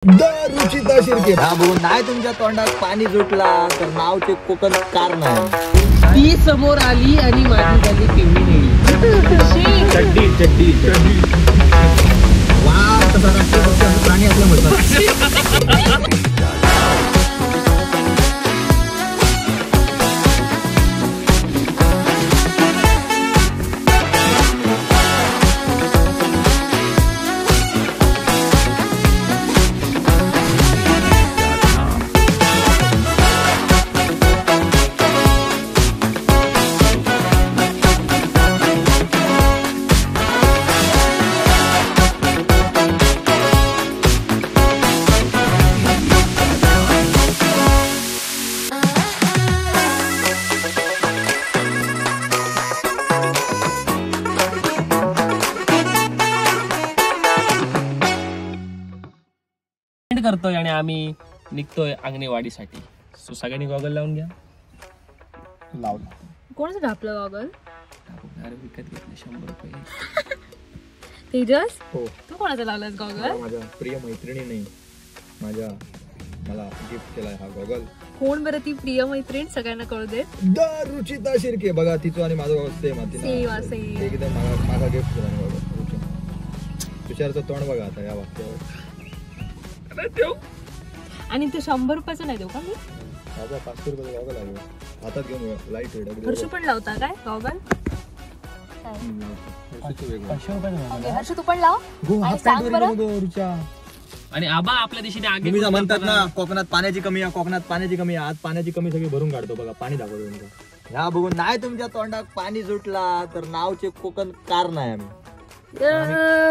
रुचिता शिर्के बघून नाही तुमच्या तोंडात पाणी सुटला तर नावचे कोकण कार नाही. ती समोर आली आणि माझी झाली पिवळी नेली. चड्डी चड्डी चड्डी वाव तसा राष्ट्रीय प्राणी असल्यामुळे करतोय आणि आम्ही निघतोय अंगणेवाडीसाठी. सो सगळ्यांनी गॉगल लावून घ्या. लावला. कोणाचं आपलं गॉगल? अरे विकत घेतले 100 रुपये. तेजस हो तू कोणाचा लावलास गॉगल? माझ्या प्रिय मैत्रिणीने मला गिफ्ट केलाय हा गॉगल. कोण बरं ती प्रिय मैत्रीण सगळ्यांना कळू दे. रुचिता शिर्के बघा तिचं आणि माझं सेम एकदम माझा गिफ्ट केला गॉगल. तुषारचं तोंड बघा आता या वाक्यावर. आणि ते 100 रुपयाचं नाही देऊ का मी? 500 रुपये गॉगल आहे हातात घेऊन लाईट वेट. हर्षू पण लावता काय गॉगल? हर्षू तू पण लाव आणि सांग बरं. आणि आबा आपल्या दिशेने आगे तुम्ही म्हणतात ना कोकणात पाण्याची कमी आहे, कोकणात पाण्याची कमी आहे. आज पाण्याची कमी सगळी भरून काढतो बघा. पाणी दाखवतो तुमचं. ह्या बघून नाही तुमच्या तोंडात पाणी सुटला तर नावचे कोकण कार नाही. आम्ही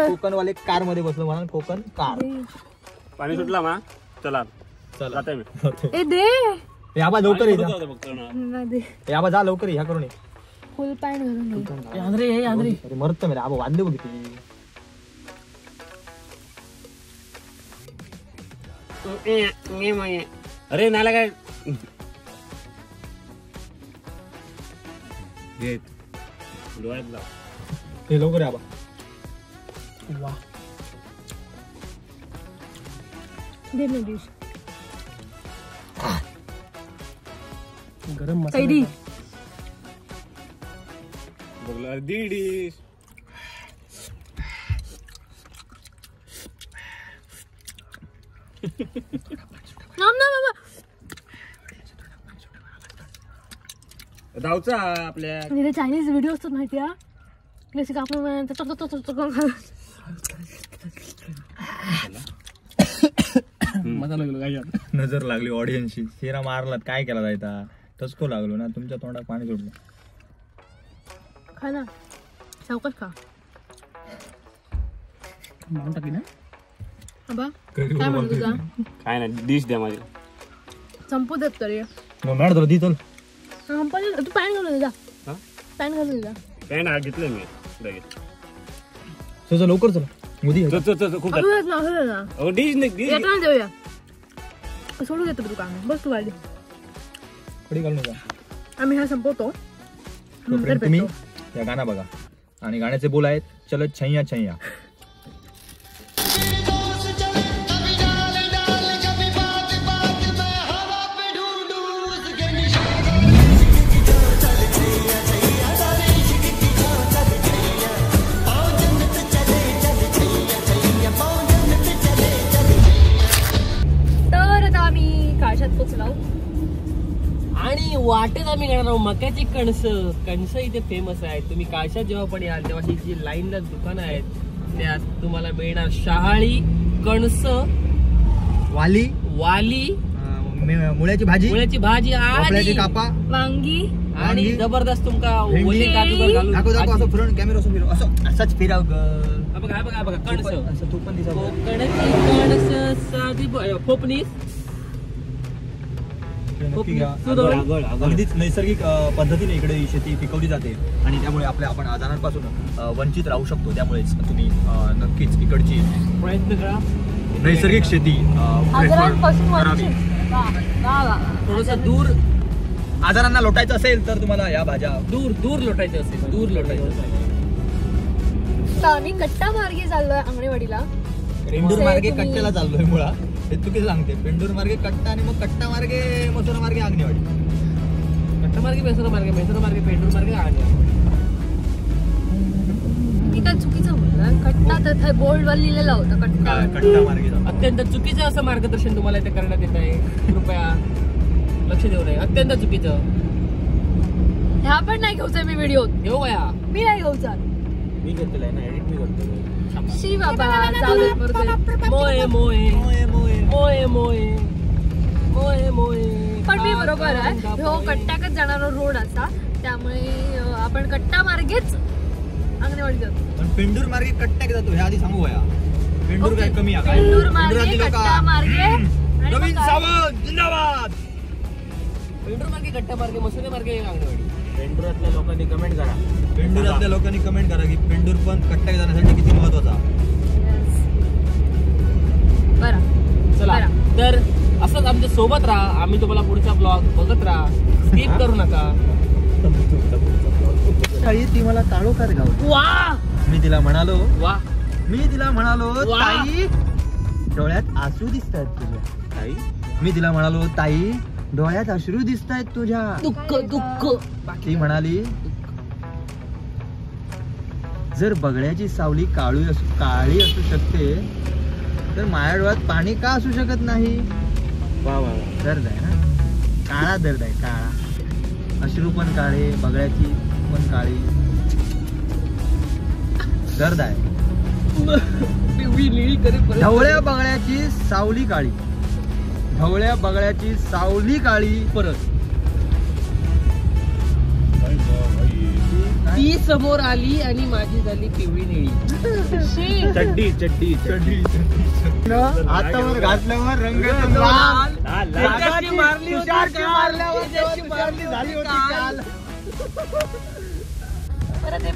कोकणवाले कार मध्ये बसलो म्हणून कोकण कार. पाणी सुटला मा चला चला ए दे याबा लवकर ये दे. याबा जा लवकर ह्या करून फुल पॅन्ट घालून ये. अरे मरत मेरे आबा वांदे बघितली. अरे नाला काय डोळ्यात लाव. हे लवकर आबा. वा दे ना डिश गरम कैदी. बघला दीडी धावचा आपल्या चायनीज व्हिडिओ असतात माहिती आहे. जसे का आपण मजा लागलो काय नजर लागली ऑडियन्सची. शिरा मारलात काय केला जायचा. टचको लागलो ना तुमच्या तोंडात पाणी सुटलं. खा ना सावकाश खा. मारून टाकी ना अबा काय म्हणतो तुझा? काय नाही डिश द्या माझी. संपू देत तरी मॅड तुला दी चल. तू पॅन घालून जा. पॅन घालून जा. पॅन्ट हा घेतलं मी लगेच. चल लवकर चल मोदी. खूप डिश नाही देऊया. सोडू देतो तू काम. बस तू वाढली कडी घालून जा. आम्ही हा संपवतो. तुम्ही या गाणं बघा आणि गाण्याचे बोल आहेत चलत छैया छैया. आणि वाटेत आम्ही घेणार आहोत मक्याची कणस इथे फेमस आहे. तुम्ही काळशात जेव्हा पण याल तेव्हा ही जी लाईनला दुकानं आहेत त्यात तुम्हाला मिळणार शहाळी कणस वाली मुळ्याची भाजी आणि कापा वांगी आणि जबरदस्त तुमका असं फिरून कॅमेरा फिरव असंच फिराव. बघा कणस असं तू पण दिसत कणस साधी फोपणी अगदीच नैसर्गिक पद्धतीने इकडे शेती पिकवली जाते आणि त्यामुळे आपण आजारांपासून वंचित राहू शकतो. त्यामुळेच तुम्ही नक्कीच इकडची प्रयत्न करा. नैसर्गिक शेती करावी. थोडस दूर आजारांना लोटायचं असेल तर तुम्हाला या भाज्या दूर लोटायचं असेल, दूर लोटायचं असेल. आम्ही कट्टा मार्गे चाललोय अंगणेवाडीला. रेंडूर मार्गे कट्ट्याला चाललोय मुळात. हे चुकीचं सांगते. पेंडूर मार्गे कट्टा आणि मग कट्टा मार्गे मसुरा मार्गे आंगणेवाडी. कट्टा मार्गे मेसरा मार्गे पेंडूर मार्गे आंगणेवाडी. मी काय चुकीचं बोलला. कट्टा तर बोर्ड वर लिहिलेला होता कट्टा. कट्टा मार्गे जाऊ. अत्यंत चुकीचं असं मार्गदर्शन तुम्हाला इथे करण्यात येत आहे. कृपया लक्ष देऊ नये. अत्यंत चुकीचं. ह्या पण नाही घेऊचा मी व्हिडिओ. घेऊ वया मी नाही घेऊचा. मी घेतलेला ना, एडिट मी करतो. शी बाबा जाऊ दे मोये मोये मोये मोये मोये मोये मोये मोये. पण मी बरोबर आहे. हो कट्ट्याकच जाणारा रोड असा, त्यामुळे आपण कट्टा मार्गेच अंगणवाडी जातो. पण पेंडूर मार्गे कट्ट्याक जातो हे आधी सांगू वया. पेंडूर काय कमी आहे? पेंडूर मार्गे कट्टा मार्गे आणि नवीन मग काय? सावंत जिंदाबाद. पेंडूर मार्गे कट्टा मार्गे मसुरे मार्गे अंगणवाडी. पेंडुरातल्या लोकांनी कमेंट करा. पेंडूरातल्या लोकांनी कमेंट करा की पेंडूर पण कट्ट्याक जाण्यासाठी किती महत्वाचा. बरं चला बरं. तर असंच आमच्या सोबत राहा. आम्ही तुम्हाला पुढचा ब्लॉग बघत राहा. स्किप करू नका. ताई ती मला काळोखात गाव. वा मी तिला म्हणालो वा वा. ताई डोळ्यात आसू दिसतात तुझ्या. ताई मी तिला म्हणालो ताई डोळ्यात अश्रू दिसतायत तुझ्या. दुःख दुःख. ती म्हणाली जर बगड्याची सावली काळी असू शकते तर माझ्या डोळ्यात पाणी का असू शकत नाही. दर्द आहे ना, काळा दर्द आहे. काळा अश्रू पण काळे, बगड्याची पण काळी. दर्द आहे. ढवळ्या बगड्याची सावली काळी. ढवळ्या बगड्याची सावली काळी. परत ती समोर आली आणि माझी झाली पिवळी निळी. चड्डी चड्डी चड्डी. हातावर घातल्यावर रंग त्याच्याशी मारली होती काल. त्याच्याशी मारली झाली होती काल.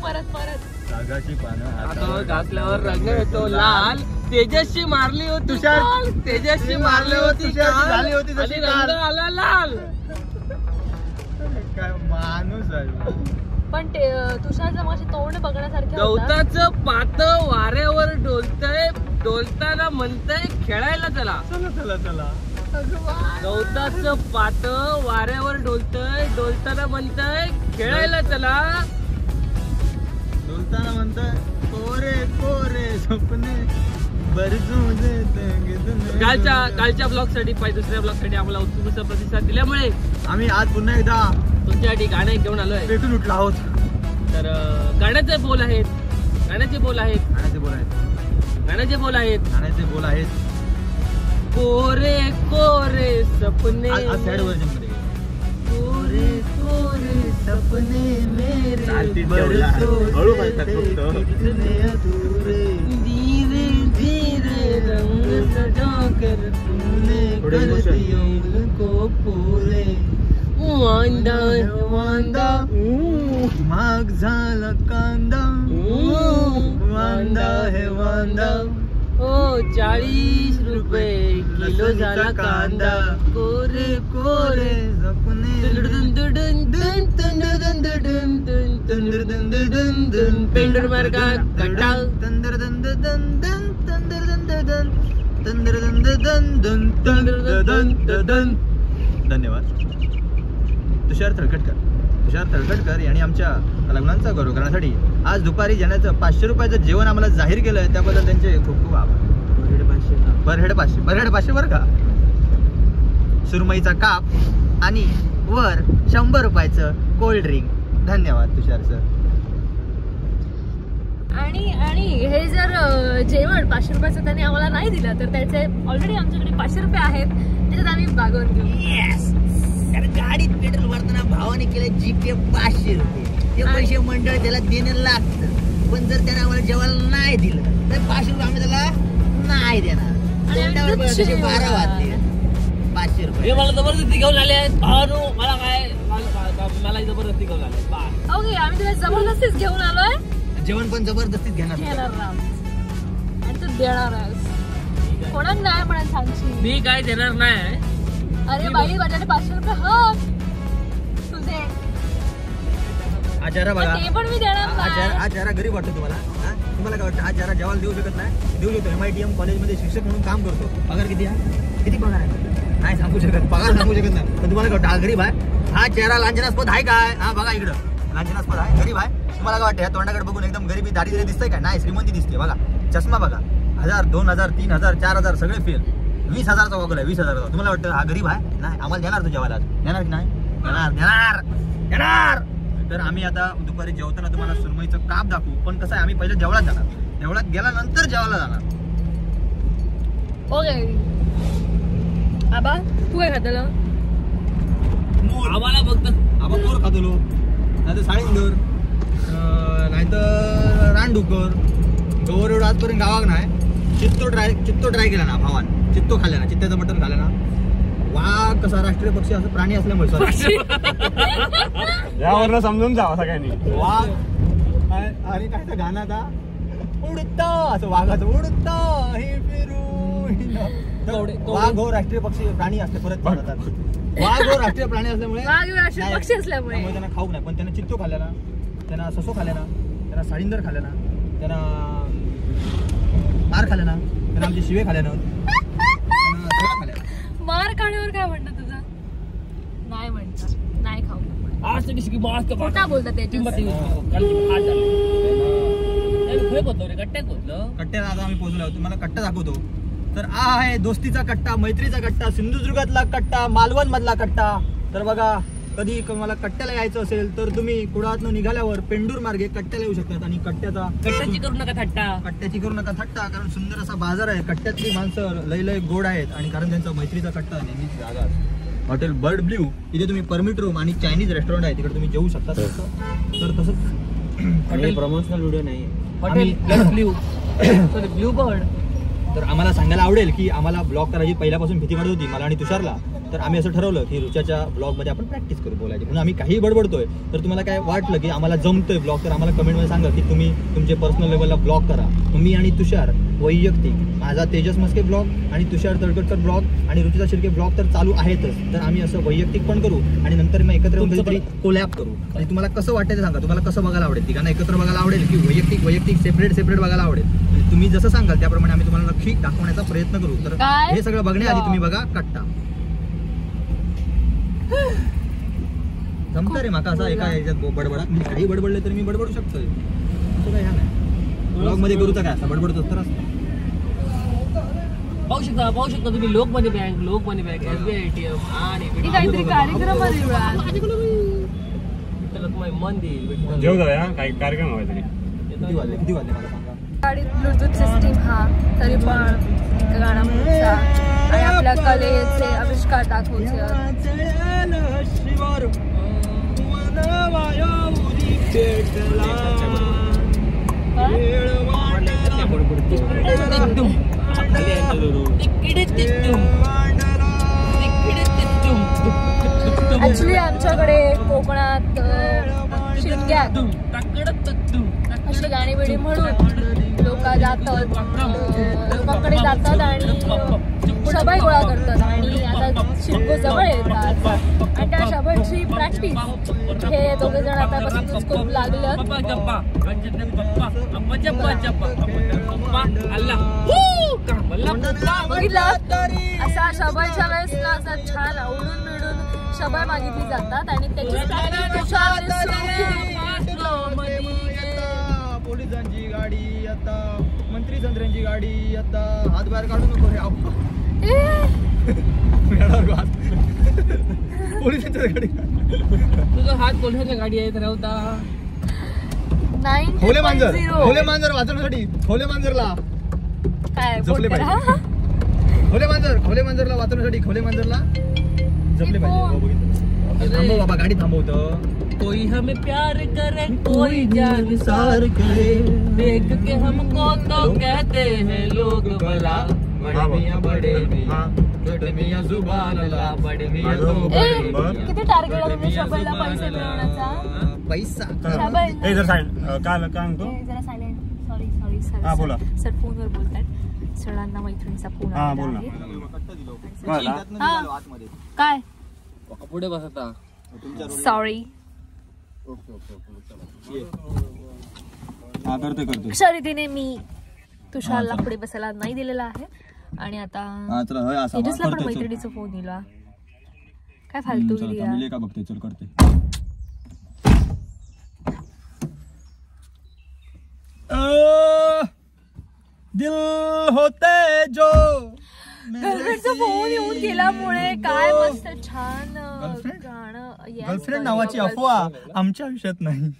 परत रागाची पानं हातावर घातल्यावर रंग येतो लाल. तेजस्वी मारली होती तुषार. काल. तेजस्वी मारली होती तुषारची काल. झाली होती जशी आणि काल. रंग आला लाल. काय माणूस आहे. पण ते तुषारचं माझे तोंड बघण्यासारखे गवताचं पात वाऱ्यावर डोलतय. डोलताना म्हणतय खेळायला चला. चला चला. गवताचं पात वाऱ्यावर डोलतय. डोलताना म्हणतय खेळायला चला. डोलताना म्हणतोय कोरे कोरे स्वप्ने बरसू देत. कालच्या ब्लॉग साठी दुसऱ्या ब्लॉग साठी आम्हाला उत्कृष्ट प्रतिसाद दिल्यामुळे आम्ही आज पुन्हा एकदा तुमच्यासाठी गाणे घेऊन आलोय. पेटून उठलो आहोत. तर गाण्याचे बोल आहेत. गाण्याचे बोल आहेत. कोरे कोरे सपने. सॅड व्हर्जन मध्ये कोरे कोरे सपने मेरे हळू म्हणतात फक्त. धीरे धीरे रंग सजाकर तूने कर दिया को पूरे. वांदा वांदा माग झाला कांदा. वांदा है वांदा. ओ 40 रुपये किलो झाला कांदा. कोरे कोरे सपने पेंडूर मार्गा कट्टा. धन्यवाद. तुषार तळखटकर यांनी आमच्या लग्नांचा गौरव करण्यासाठी आज दुपारी जेवणाचं 500 रुपयाचं जेवण आम्हाला जाहीर केलंय. त्याबद्दल त्यांचे खूप खूप आभार. पर हेड 500 बरं का. सुरमईचा काप आणि वर 100 रुपयाचं कोल्ड ड्रिंक. धन्यवाद तुषार सर. आणि हे जर जेवण 500 रुपयाचं त्यांनी आम्हाला नाही दिलं तर त्याचे ऑलरेडी आमच्याकडे 500 रुपये आहेत. त्याच्यात आम्ही भागवून घेऊ. कारण गाडीत पेट्रोल भरताना भावाने केलं जीपे 500 रुपये. ते पैसे मंडळ त्याला देणं लागतं. पण जर त्याने आम्हाला जेवायला नाही दिलं तर 500 रुपये आम्ही त्याला नाही देणार. 12 वाजले. 500 रुपये मला जबरदस्ती घेऊन आले आहेत. भावानो मला काय मला जबरदस्ती घेऊन आले. ओके आम्ही तुला जबरदस्तीच घेऊन आलोय. जेवण पण जबरदस्तीत घेणार. आणि तू देणार आहेस. कोणाला नाही म्हणून सांगशील. मी काय देणार नाही. अरे बाई माझ्याकडे 500 रुपये. हा तुझे हा चेहरा बघा, ते पण मी देणार नाही. हा चेहरा गरीब वाटतो तुम्हाला? तुम्हाला काय वाटतं हा चेहरा जेवायला देऊ शकत नाही? देऊ शकतो. MITM कॉलेजमध्ये शिक्षक म्हणून काम करतो. पगार किती आहे? किती पगार आहे? नाही सांगू शकत, पगार सांगू शकत नाही. पण तुम्हाला काय वाटतं हा गरीब आहे? हा चेहरा लांछनास्पद आहे काय? हा बघा इकडं लांछनास्पद आहे, गरीब आहे. तुम्हाला काय वाटतं या तोंडाकडे बघून एकदम गरीबी दारिद्र्य दिसतंय काय? नाही, श्रीमंती दिसते. बघा चष्मा बघा, 1000 2000 3000 4000 सगळे फेल. 20,000चा गॉगल आहे, 20,000चा. तुम्हाला वाटतं हा गरीब आहे? नाही, आम्हाला देणार तो जेवायला. देणार की नाही? देणार. तर आम्ही आता दुपारी जेवताना तुम्हाला सुरमईचं काप दाखवू. पण कसं आहे, आम्ही पहिले जेवळात जाणार, जेवळात गेल्यानंतर जेवायला जाणार. ओके आबा तू काय खातलं? आम्हाला फक्त आपण कोर खातलो, नाहीतर साळींदर, नाहीतर रानडुकर. गवर एवढं आजपर्यंत गावाक नाही. चित्तो ट्राय केला ना भावान. चित्तो खाल्ला ना, चित्त्याचं मटण खाल्लं ना. वाघ कसा राष्ट्रीय पक्षी असं प्राणी असल्यामुळे यावरनं समजून जावं सगळ्यांनी. वाघ आणि काय तर गाणं आता उडतं असं वाघाचं उडतं हे फिरू. वाघ हो राष्ट्रीय पक्षी प्राणी असते परत जातात. वाघ हो राष्ट्रीय प्राणी असल्यामुळे वाघ राष्ट्रीय पक्षी असल्यामुळे त्यांना खाऊ नाही. पण त्यांना चित्तो खाल्ला ना, त्यांना ससो खाल्ला ना, त्यांना साळींदर खाल्ला ना, त्यांना मार खाल्ला ना, त्यांना आमचे शिवे खाल्ल्या ना, खाल्ल्या. मार खाण्यावर काय म्हणतात तुझं? नाही म्हणतात, नाही खाऊ. आज किसी मास्क खोटा बोलतात त्याची. कट्ट्याला आता आम्ही पोहोचलो आहोत. तुम्हाला कट्टा दाखवतो. तर हा आहे दोस्तीचा कट्टा, मैत्रीचा कट्टा, सिंधुदुर्गातला कट्टा, मालवण मधला कट्टा. तर बघा, कधी मला कट्ट्याला यायचं असेल तर तुम्ही कुडाळातून निघाल्यावर पेंडूर मार्गे कट्ट्याला येऊ शकतात. आणि कट्ट्याची करू नका थट्टा, कट्ट्याची करू नका थट्टा, कारण सुंदर असा बाजार आहे. कट्ट्यातली माणसं लय गोड आहेत. आणि कारण त्यांचा मैत्रीचा कट्टा नेहमीच जागा. हॉटेल बर्ड ब्ल्यू, इथे तुम्ही परमिट रूम आणि चायनीज रेस्टॉरंट आहे, तिकडे तुम्ही जेवू शकता. तर तसंच हॉटेल प्रमोशनल व्हिडिओ नाही, hotel blue sorry blue bird. तर आम्हाला सांगायला आवडेल की आम्हाला ब्लॉग करायची पहिल्यापासून भीती वाटत होती मला आणि तुषारला. तर आम्ही असं ठरवलं की रुच्याच्या ब्लॉगमध्ये आपण प्रॅक्टिस करू बोलायची. म्हणून आम्ही काही बडबडतोय. तर तुम्हाला काय वाटलं की आम्हाला जमतोय ब्लॉग, तर आम्हाला कमेंटमध्ये सांगा की तुम्ही तुमचे पर्सनल लेवलला ब्लॉग करा. मग मी आणि तुषार वैयक्तिक, माझा तेजस मस्के ब्लॉग आणि तुषार तळकटकर ब्लॉग आणि रुचिता शिर्के ब्लॉग तर चालू आहेतच. तर आम्ही असं वैयक्तिक पण करू आणि नंतर मग एकत्र येऊन कधीतरी कोलॅब करू. आणि तुम्हाला कसं वाटतं ते सांगा. तुम्हाला कसं बघायला आवडेल? तिघांना एकत्र बघायला आवडेल की वैयक्तिक सेपरेट बघायला आवडेल? आणि तुम्ही जसं सांगाल त्याप्रमाणे आम्ही तुम्हाला नक्की दाखवण्याचा प्रयत्न करू. तर हे सगळं बघण्याआधी तुम्ही बघा कट्टा. जमतं रे माका असं एका याच्यात बडबडा. मी काही बडबडले तर मी बडबडू शकतोय, असं काय ह्या नाही. ब्लॉग मध्ये करू तर काय असं बडबडतो तर असं. पाहू शकता तुम्ही लोकमनी बँक, SBI ATM आणि काहीतरी कार्यक्रम मन देईल. जेव जाऊया, काही कार्यक्रम हवा तरी. किती वाजले मला सांगा. गाडीत ब्लूटूथ सिस्टीम हा तरी पण गाणं म्हणूचा आणि आपल्या कलेचे आविष्कार दाखवचे. ऍक्च्युली आमच्याकडे कोकणात शिमग्यात अशी गाणी बिणी म्हणून लोक लोकांकडे जातात आणि शबय गोळा करतात. आणि आता शिमगो जवळ येतात आणि त्या शबयची प्रॅक्टिस हे दोघे जण आतापासूनच खूप लागलं. असा शबयच्या वेळेस असा छान आवडून मिळून शबय मागितली जातात आणि पोलिसांची गाडी आता, मंत्री संत्र्यांची गाडी आता, हात बाहेर काढू नको रे. पोलिसांच्या गाडी, तुझा हात पोलिसांच्या गाडी आहे तर होता. खोले मांजर वाचवण्यासाठी खोले मांजरला काय जपले पाहिजे. खोले मांजरला वाचवण्यासाठी खोले मांजरला जपले पाहिजे. थांबव बाबा, गाडी थांबवतं. कोई हमें प्यार करे, कोई जान सार करे, देख के हमको तो कहते हैं लोग भला, बड़े मियां छोटे मियां जुबान अल्लाह, बड़े मियां तो किती टार्गेट आहे तुम्ही शबयला पैसे मिळवण्याचा? पैसा ए जर साइड काय म्हणतो जरा सायलेंट. सॉरी हा बोला सर फोनवर बोलतात. सरांना मैत्रिणीचा फोन हा बोल काय पुढे बसता. सॉरी हा करते अशा रीतीने मी तुषारला पुढे बसायला नाही दिलेला आहे. आणि आता तेजसला पण मैत्रिणीचा फोन दिला. काय फालतूगिरी आहे. का बघते चल करते. दिल होते जो गर्लफ्रेंडचा फोन येऊन गेल्यामुळे काय मस्त छान गाणं. गर्लफ्रेंड नावाची अफवा आमच्या आयुष्यात नाही.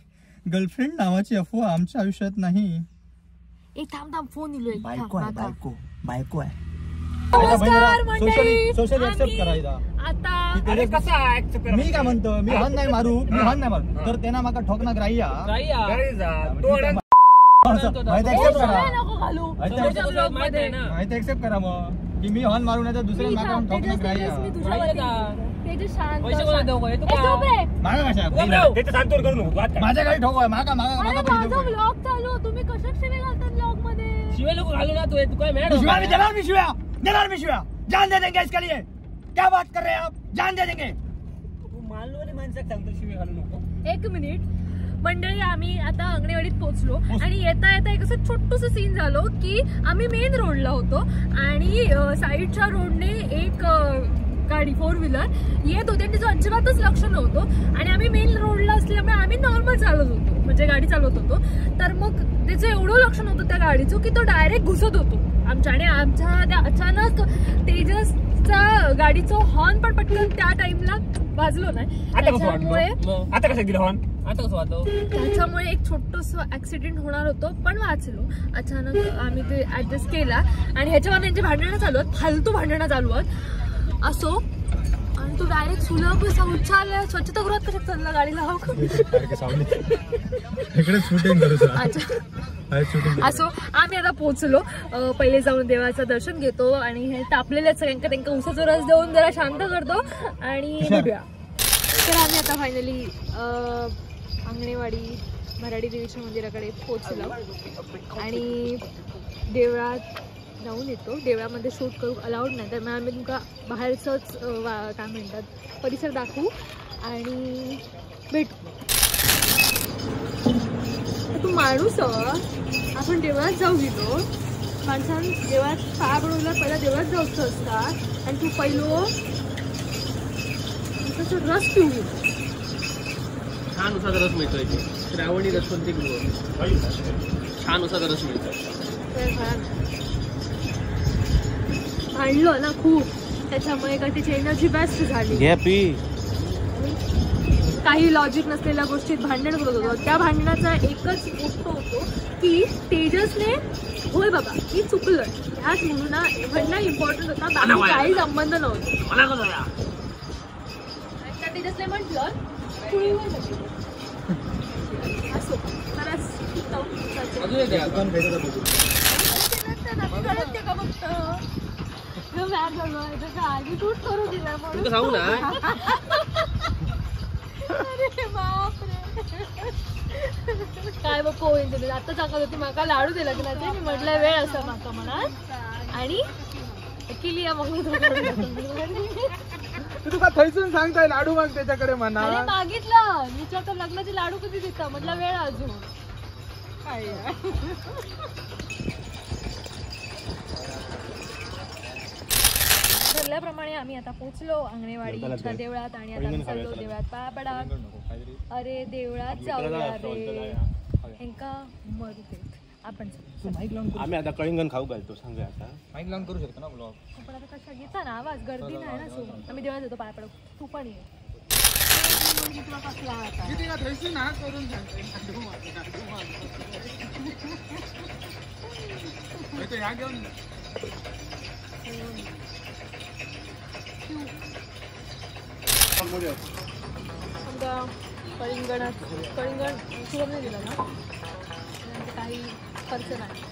गर्लफ्रेंड नावाची अफवा आमच्या आयुष्यात नाही. एक थांब फोन येलोय. बायको आहे. नमस्कार मंडळी. सोशल ऍक्सेप्ट करायचा. आता मी काय म्हणतो मी हॉर्न नाही मारू तर त्यांना माका ठोकना ग्राह्य. माहिती एक्सेप्ट करा मग की मी हॉर्न मारू नाही तर दुसऱ्या माका ठोकना ग्राह्य. माझ्या गाडी ठोकवाय मागा ब्लॉग चालू. तुम्ही कशा शिवे घालतात ब्लॉग मध्ये. शिवे लोक घालू ना. तू काय देणार भी शिव्या जान दे देंगे इसके लिए. क्या बात कर रहे हैं आप. जान दे देंगे. तू मानलो माणसाक सांगतो शिवे घालू नको. एक मिनिट मंडळी. आम्ही आता अंगणेवाडीत पोहोचलो आणि येता येता एक असं छोटूस सीन झालो की आम्ही मेन रोडला होतो आणि साईडच्या रोडने एक गाडी 4 व्हीलर येत होते. त्याचं अजिबातच लक्ष नव्हतं आणि आम्ही मेन रोडला असल्यामुळे आम्ही नॉर्मल चालत होतो म्हणजे गाडी चालवत होतो. तर मग त्याचं एवढं लक्ष नव्हतं त्या गाडीचं की तो डायरेक्ट घुसत होतो आमच्या. आणि आमच्या त्या अचानक तेजसचा गाडीचं हॉर्न पण पटकन त्या टाइमला वाजलो नाही. त्याच्यामुळे आता कसं दिलं हॉर्न. आता कसं वाजव. त्याच्यामुळे एक छोटस ऍक्सिडेंट होणार होतं पण वाचलो. अचानक आम्ही ते ऍडजस्ट केला आणि ह्याच्यावर त्यांची भांडणं चालू आहेत. फालतू भांडणं चालू आहेत असो. आणि तो डायरेक्ट सुलभ शौचालय स्वच्छतागृहात कशात चालला गाडीला. असो आम्ही आता पोहोचलो. पहिले जाऊन देवाचं दर्शन घेतो आणि हे तापलेल्या सगळ्यांना त्यांना उसाचा रस देऊन जरा शांत करतो आणि निघूया. तर आम्ही आता फायनली अंगणेवाडी भराडी देवीच्या मंदिराकडे पोहोचलो आणि देवळात जाऊन येतो. देवळामध्ये शूट करू अलाउड नाही तर मग आम्ही तुमका बाहेरचंच काय म्हणतात परिसर दाखवू आणि भेटू. तू माणूस आपण देवळात जाऊ गेलो. माणसां देवळात पाया पडवला पहिला देवळात जाऊचं असतात आणि तू पहिलो रस पिऊ गेलो. छान उसाचा रस मिळतोय. श्रावणी रसवंती छान उसाचा रस मिळतोय. भांडलो ना खूप त्याच्यामुळे का त्याची एनर्जी बेस्ट झाली. काही लॉजिक नसलेल्या गोष्टीत भांडण करत होतो. त्या भांडणाचा एकच गोष्ट होतो की तेजसने होय बाबा मी चुकलं ह्याच म्हणून म्हणणं इम्पॉर्टंट होता. बाकी काही संबंध नव्हता. तेजसने म्हटलं असो करू दिला म्हणून सांगू ना. काय बघ कोण आता सांगत होती माका लाडू दिला की नाही. मी म्हटलं वेळ असं माका मनात आणि केली मग तुका थैसून सांगताय लाडू माग त्याच्याकडे म्हणा. मागितलं मी तर लग्नाचे लाडू कधी देता म्हटलं वेळ अजून. ठरल्याप्रमाणे आम्ही आता पोहोचलो अंगणेवाडीच्या देवळात आणि आता आम्ही चाललो देवळात पाया पडा. अरे देवळात जाऊया रे हेंका मरू देत. आपण आम्ही आता कळिंगण खाऊ घालतो. सांगूया आता माईक लावून करू शकतो ना ब्लॉग. पण आता कशा घेता ना आवाज गर्दी नाही ना. सो आम्ही देवळात येतो पाया पडू. तू पण ये. कळिंगण सुरू नाही दिलं ना काही खर्च नाही.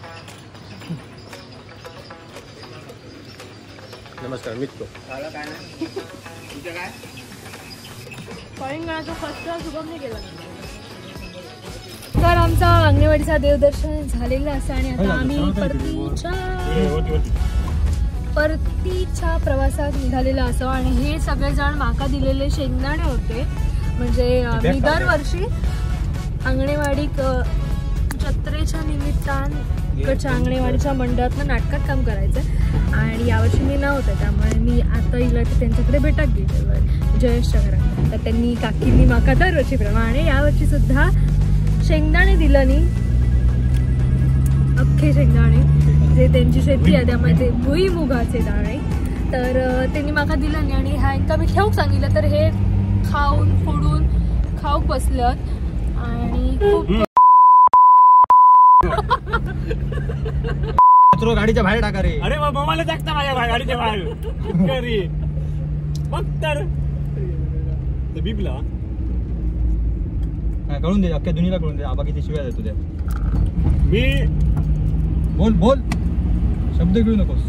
नमस्कार मित्र. कळिंगणाचा फर्स्ट शुभम नाही केला. तर आमचा अंगणेवाडीचा देवदर्शन झालेलं असं आणि आता आम्ही परतीच्या प्रवासात निघालेलं असं. आणि हे सगळेजण माका दिलेले शेंगदाणे होते म्हणजे मी दरवर्षी अंगणेवाडी जत्रेच्या निमित्तान इकडच्या अंगणेवाडीच्या मंडळातनं नाटकात काम करायचं आणि यावर्षी मी नव्हते, त्यामुळे मी आता इला त्यांच्याकडे भेटाक गेले जयेशच्या घरात. तर त्यांनी काकींनी माका दरवर्षी प्रमाणे यावर्षी सुद्धा शेंगदाणे दिलं नी, अख्खे शेंगदाणे जे त्यांची शेती आहे त्यामुळे ते भुईमुगाचे दाणे, तर त्यांनी माका दिलं नाही. आणि ह्या एकदा मी ठेवूक सांगितलं तर हे खाऊन फोडून खाऊक बसल्यात आणि खूप गाडीच्या बाहेर टाका रे. अरे मला टाकता माझ्या गाडीच्या बाहेर घरी बघ तर बिबला कळून दे, अख्ख्या दुनियाला कळून दे आबा किती शिव्या देतो त्या. मी बोल शब्द घेऊ नकोस.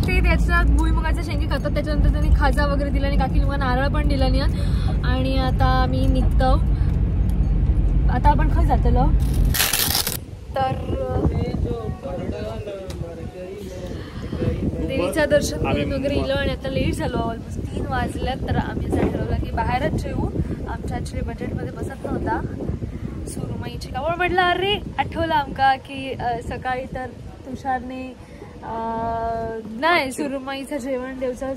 ते त्याच्यात भुईमुगाचे शेंगे खातात, त्याच्यानंतर त्यांनी खाजा वगैरे दिला आणि काकी लोकांना नारळ पण दिला नाही. आणि आता मी निघतो. आता आपण खंय जातलो तर देवीचं दर्शन करून वगैरे इलो आणि आता लेट झालो, ऑलमोस्ट 3 वाजल्यात. तर आम्ही असं ठरवलं की बाहेरच जेवू. आमच्या ॲक्च्युली बजेटमध्ये बसत नव्हता सुरमईची कावळ. म्हटलं अरे आठवलं आमका की सकाळी तर तुषारने नाही सुरमईचं जेवण देवचं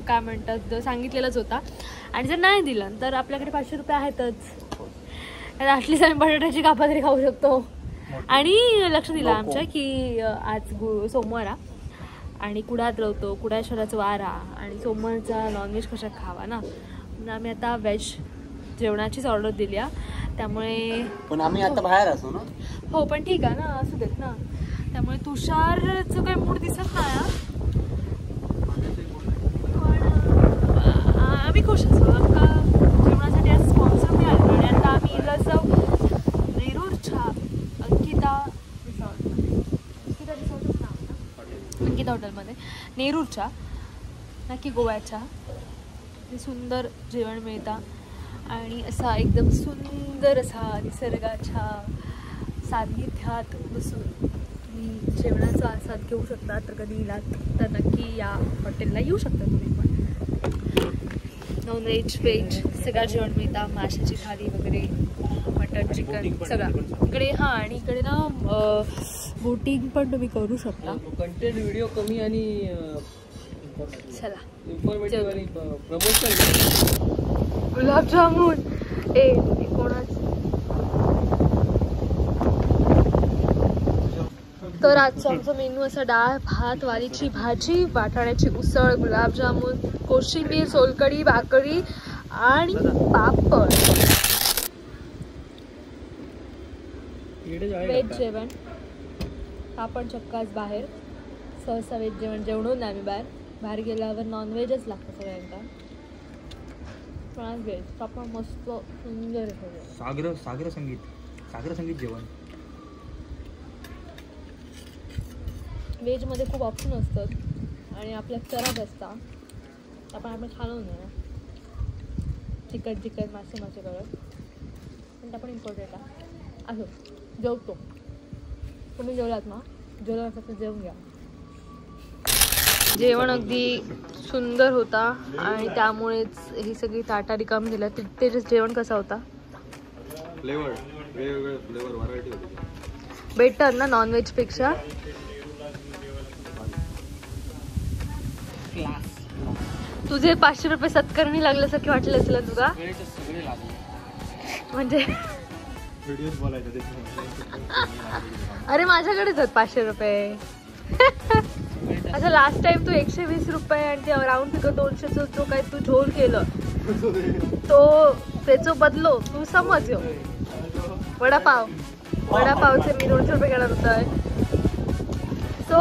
काय म्हणतात सांगितलेलंच होता आणि जर नाही दिलं तर आपल्याकडे 500 रुपये आहेतच. ॲटलीस्ट आम्ही बटाट्याची कापा तरी खाऊ शकतो. आणि लक्ष दिलं आमच्या की आज सोमवार आणि कुडात राहतो, कुडाश्वराचा वारा आणि सोमवारचा नॉनव्हेज कशा खावा ना, म्हणून आम्ही आता व्हेज जेवणाचीच ऑर्डर दिली. त्यामुळे पण आम्ही आता बाहेर असो ना. हो पण ठीक आहे ना, असू देत ना. त्यामुळे तुषारचं काही मूड दिसत नाही पण आम्ही खुश असो. आमका जेवणासाठी आज स्पॉन्सर मिळालं आणि आता आम्ही इला जाऊ नेरूरच्या अंकिता हॉटेलमध्ये, नेरूरच्या नक्की गोव्याच्या. सुंदर जेवण मिळतं आणि असा एकदम सुंदर असा निसर्गाच्या सान्निध्यात बसून तुम्ही जेवणाचा आस्वाद घेऊ शकता. तर कधी इलात तर नक्की या हॉटेलला येऊ शकता तुम्ही पण. नॉनव्हेज व्हेज सगळं जेवण मिळतं, माशाची थाली वगैरे, मटन चिकन सगळं इकडे. हां आणि इकडे ना बोटिंग पण तुम्ही करू शकता. कंटेंट व्हिडिओ कमी आणि चला प्रमोशन. गुलाबजामुन कोणाच. तर आजचा आमचा मेनू असा डाळ भात, वालीची भाजी, वाटाण्याची उसळ, गुलाबजामुन, कोशिंबीर, सोलकढी, भाकरी आणि पापड. व्हेज जेवण आपण चक्काच बाहेर सहसा व्हेज जेवण जेवणून नाही. आम्ही बाहेर गेल्यावर नॉनव्हेजच लागतं सगळ्यांना. पण आज व्हेज आपण मस्त सुंदर सागर संगीत जेवण. व्हेजमध्ये खूप ऑप्शन असतात आणि आपल्या चरात असतात. आपण खाणं ना चिकन मासे करत पण आपण इम्पॉर्टंट आहे. असो जेवतो. तुम्ही जेवलात ना, जेवला फक्त जेवून घ्या. जेवण अगदी सुंदर होता आणि त्यामुळेच ही सगळी ताटा रिकाम दिला. ते जेवण कसा होता? बेटर ना नॉनव्हेज पेक्षा. तुझे 500 रुपये सत्कारणी लागल्यासारखे वाटले असेल तुला म्हणजे. अरे माझ्याकडेच आहेत 500 रुपये. अच्छा लास्ट टाइम तू 120 रुपये आणि ते राऊंड फिगर 200 जो काय तू झोल केलं तो त्याचं बदलो तू समज. वडापावचे मी 200 रुपये घेणार होता. सो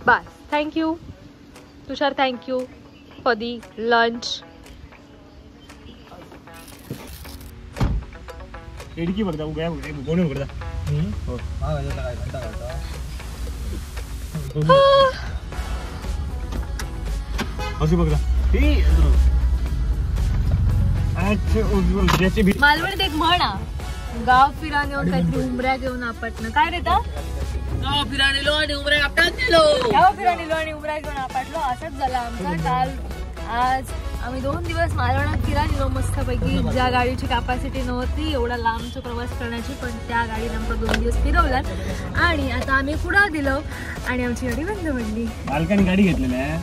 बस. Thank you Tushar, thank you for the lunch. एडकी बघता उगा कोणी उघडता हो हा काय घंटा घालता. अशी बघता मालवणीत एक म्हण आ, गाव फिरा नेऊन काहीतरी उमऱ्या घेऊन आपटणं. काय रे ता? गाव फिरायला आणि उमऱ्या आपटात गेलो. गाव फिरा नेलो आणि उमऱ्या घेऊन आपटलो. असंच झालं आमचं. काल आज आम्ही 2 दिवस मालवणात फिरा नेलो मस्तपैकी. ज्या गाडीची कॅपॅसिटी नव्हती एवढा लांबचा प्रवास करण्याची, पण त्या गाडीने आमचा 2 दिवस फिरवलात. आणि आता आम्ही कुडाळ दिलो आणि आमची गाडी बंद पडली. मालकाने गाडी घेतलेली आहे.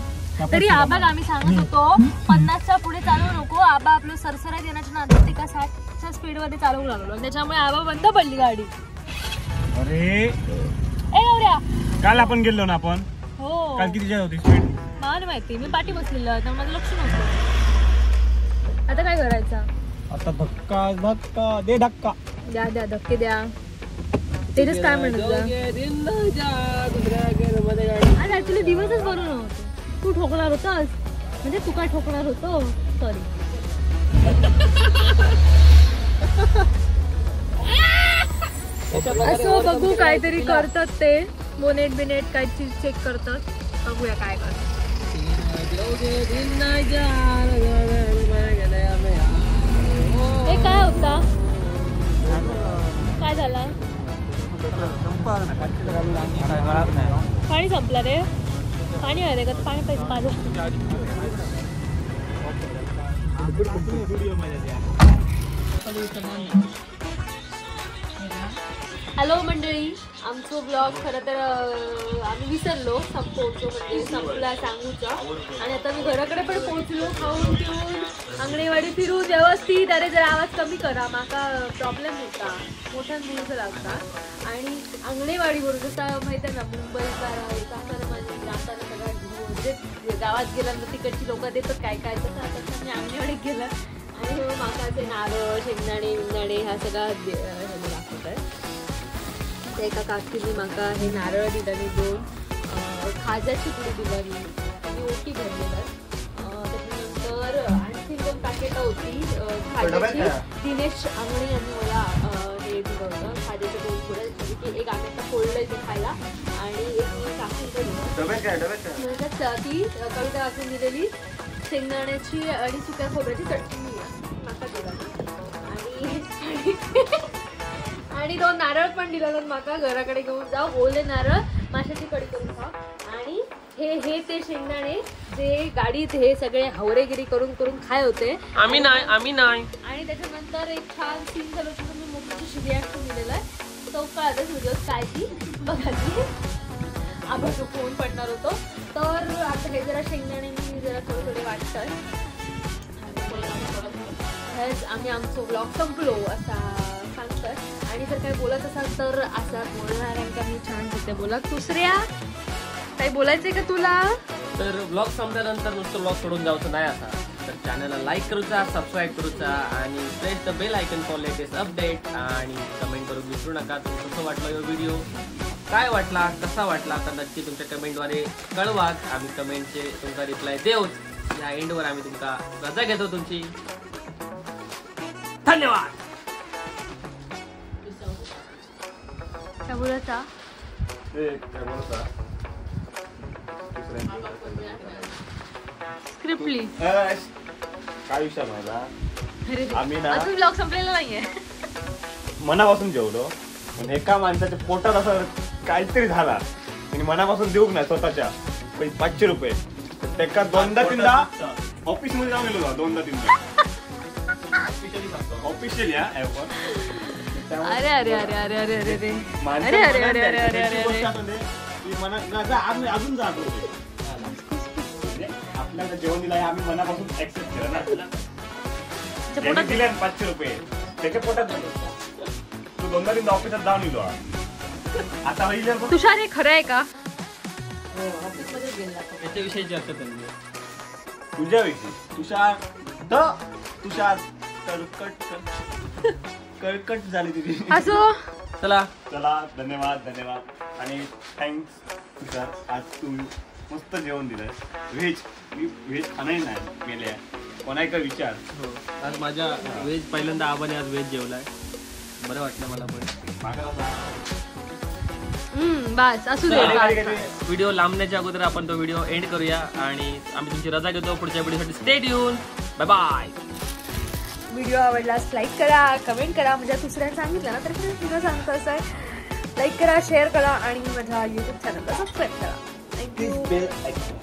तरी आबाला आम्ही सांगत होतो 50च्या पुढे चालवू नको. आबा आपलं सरसरात येण्याच्या नादात एका 60च्या स्पीड मध्ये चालवू लागलो. त्याच्यामुळे आबा बंद पडली गाडी. अरे ए गौऱ्या, काल आपण गेलो ना आपण. हो काल किती होती स्पीड? मला माहिती, मी पाठी बसलेलो तर माझं लक्ष नव्हतं. आता काय करायचं? आता धक्का धक्का दे धक्का. द्या द्या धक्के द्या. तेच काय म्हणत होता? आज ऍक्च्युली दिवसच बरोबर नव्हतं. तू ठोकणार होतास म्हणजे तू काय ठोकणार होतो. सॉरी. असं बघू काहीतरी करतात ते. बोनेट बिनेट काय चीज चेक करतात. बघूया काय करतात. हे काय होता? काय झाला? पाणी संपलं रे. पाणी आहे का? पाणी पाहिजे माझं. हॅलो मंडळी, आमचं ब्लॉग खरं तर आम्ही विसरलो संपवतो म्हणजे संपला सांगूचा. आणि आता मी घराकडे पण पोहोचलो. खाऊन पिऊन अंगणेवाडी फिरून व्यवस्थित. अरे जर आवाज कमी करा, माका प्रॉब्लेम होता, मोठ्यान बोलूचं लागता. आणि अंगणेवाडीवरून जसं माहिती आहे ना, मुंबईचा जाताना सगळ्या म्हणजे गावात गेल्यानंतर तिकडची लोक देतात काय काय, तसं आता मी अंगणेवाडीत गेलं आणि माका असे नारळ शेंगदाणे विंगदाणे ह्या सगळा दाखवत आहे. एका काकीने माका हे नारळ दिलं, 2 खाज्याची पुडी दिली आणि ओटी भरलेलं. त्याच्यानंतर आणखी 2 पॅकेट होती खाज्याची. दिनेश आंगणे यांनी मला हे दिलं होतं खाज्याचे 2 पुड्या, की एक आम्ही आता फोडलंय ते खायला आणि एक मी काकींकडे ती कविता वाचून दिलेली शेंगदाण्याची आणि सुक्या खोबऱ्याची चटणी माका दिला. आणि 2 नारळ पण दिलं माका. घराकडे घेऊन जाऊ, ओले नारळ माशाची कढी करून खाऊ. आणि हे ते शेंगदाणे जे गाडीत हे सगळे हवरेगिरी करून करून खाय होते. आम्ही नाही. आणि त्याच्यानंतर एक छान सीन झालं होतं. मी मोठीशी रिॲक्शन दिलेला आहे तो कळतच व्हिडिओ काय ती बघा. ती आबाचा फोन पडणार होतो. तर आता हे जरा शेंगदाणे मी जरा थोडे वाटतं. आम्ही आमचं ब्लॉग संपलो असा सांगतात. आणि जर काही बोलत असाल तर असा बोलणाऱ्यांका मी छान होते बोला. दुसऱ्या काही बोलायचंय का तुला? तर ब्लॉग संपल्यानंतर नुसतं ब्लॉग सोडून जायचं नाही असा. तर चॅनलला लाईक करूचा, सबस्क्राईब करूचा आणि press the bell icon for latest update. आणि कमेंट करून विसरू नका तुम्ही कसं वाटलं हा व्हिडिओ, काय वाटला, कसा वाटला. तर नक्की तुमच्या कमेंटद्वारे कळवा. आम्ही कमेंटचे तुमचा रिप्लाय देऊच. या एंडवर आम्ही तुमका रजा घेतो तुमची. धन्यवाद. काय बोलायचा? Script please. काय विषय माझा? आम्ही ना अजून ब्लॉग संपलेला नाहीये. मनापासून जेवलो पण एका माणसाच्या पोटात असं काहीतरी झाला आणि मनापासून देऊ नाही स्वतःच्या 500 रुपये. त्याका 2-3दा ऑफिस मध्ये जाऊन गेलो. 2-3दा ऑफिशियली अरे अरे अरे अरे अरे अरे अरे अरे अरे अरे अरे अरे अरे अजून जातो. आपल्याला जेवण दिलं आम्ही मनापासून ऍक्सेप्ट केलं ना. दिले 500 रुपये त्याच्या पोटात तू 2-3दा ऑफिसात जाऊन येतो. आता होईल तुषार हे खरं आहे का? याच्याविषयी चर्चा करली तुझ्याविषयी. तुषार कळकट झाली तुझी. असो चला धन्यवाद आणि थँक्स तुषार. आज तू मस्त जेवण दिलं. व्हेज खाणार नाही गेल्या कोणाला विचार. हो, आज माझ्या व्हेज पहिल्यांदा आबाने आज व्हेज जेवलाय. बरं वाटलं मला पण. बस असू दे. व्हिडिओ लांबण्याच्या अगोदर आपण तो व्हिडिओ एंड करूया आणि आम्ही तुमची रजा घेतो. पुढच्या व्हिडिओसाठी stay tune. Bye bye. Video आवडल्यास लाईक करा, कमेंट करा. म्हणजे दुसऱ्यांना सांगितलं ना तर व्हिडिओ सांगतो असं आहे. लाईक करा, शेअर करा आणि माझ्या युट्यूब चॅनलला सबस्क्राईब करा. थँक्यू.